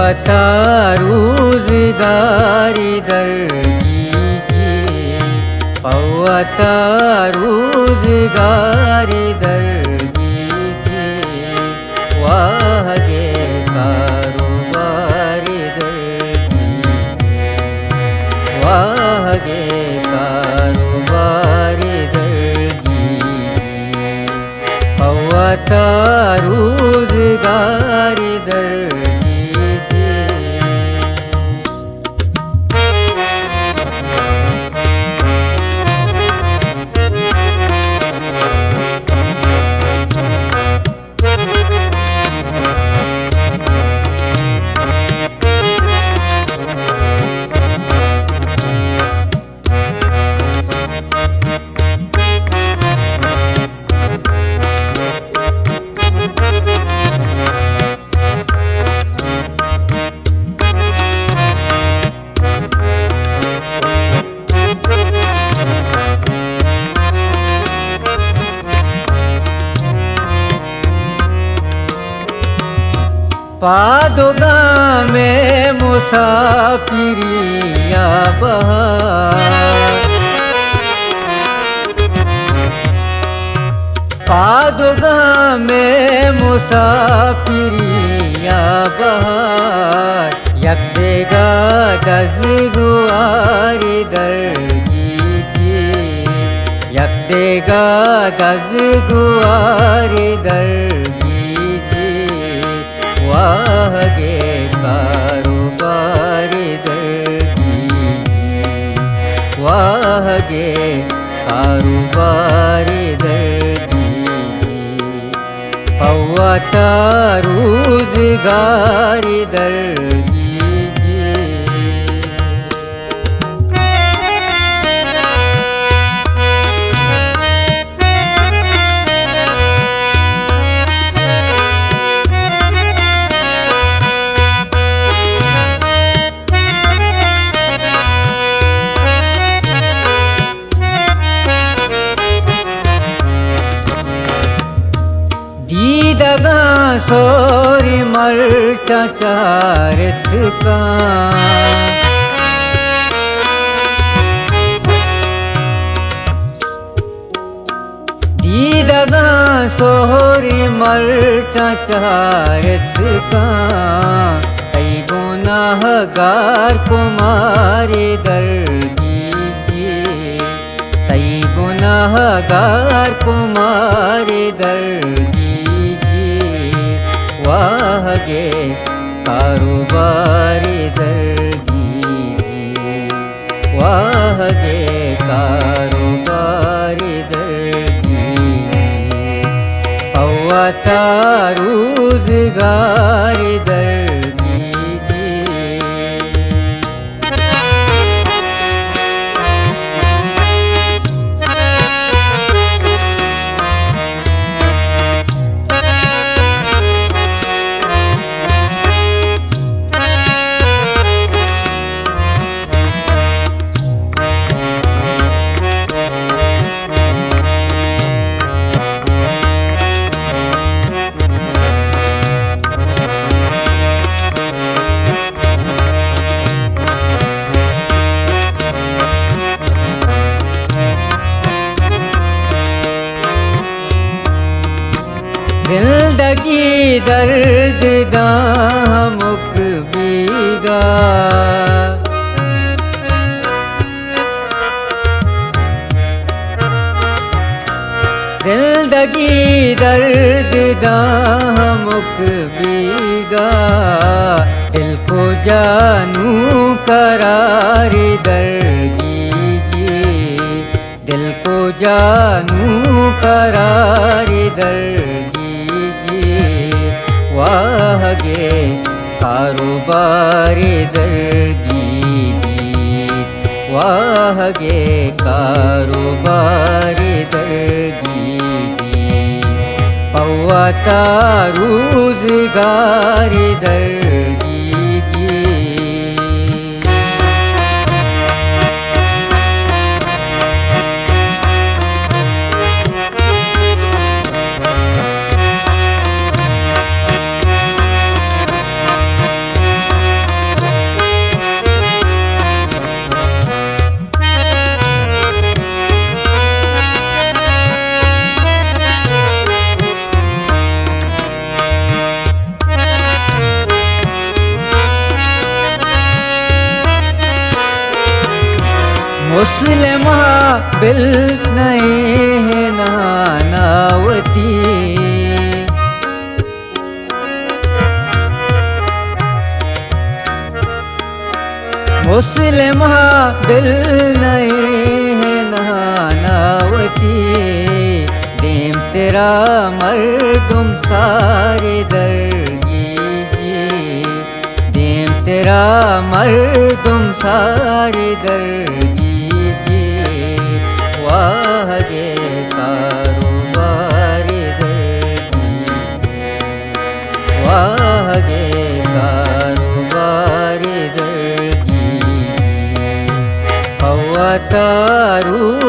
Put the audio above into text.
पवता रोजगारी दर कीजिए, पवता रोजगारी दर कीजिए, वाहगे कारोबारी दर कीजिए, वाहगे कारोबारी दर कीजिए, पवता रोजगारी दर पादोगा में मुसाफिरिया बहार, पादोगा में मुसाफिरिया बहार, यक देगा दस गुआरी दर कीजिए, यक देगा दस गुआरी दर वाहगे कारोबारी दर कीजिए, वाहगे कारोबारी दर कीजिए, पवता रोजगारी दर दगा सोरी मर्चा चारत का, दगा सोरी मर्चा चारत का, कई गुनाहगार को मारे दर कीजिए, कई गुनाहगार को मारे दर वाहगे कारोबारी दर कीजिए, वाहगे कारोबारी दर कीजिए, पवता रोजगारी दर जिंदगी दर्द दामुक बीगा, जिंदगी दर्द दामुक बीगा, दिल को जानू करारी दर कीजिए, दिल को जानू करारी दर वाहगे कारोबारी दर कीजिए, वाहगे कारोबारी दर कीजिए, पवता रोजगारी दर मुस्लिम बिल नहीं है नानावती मुस्लिम बिल नहीं है नानावती देम तेरा मर्दुम सारे दरगीजी देम तेरा मर्दुम सारे दरगीजी वाह गे कारोबार दरगीजी वाह गे कारोबार दरगीजी अवतारू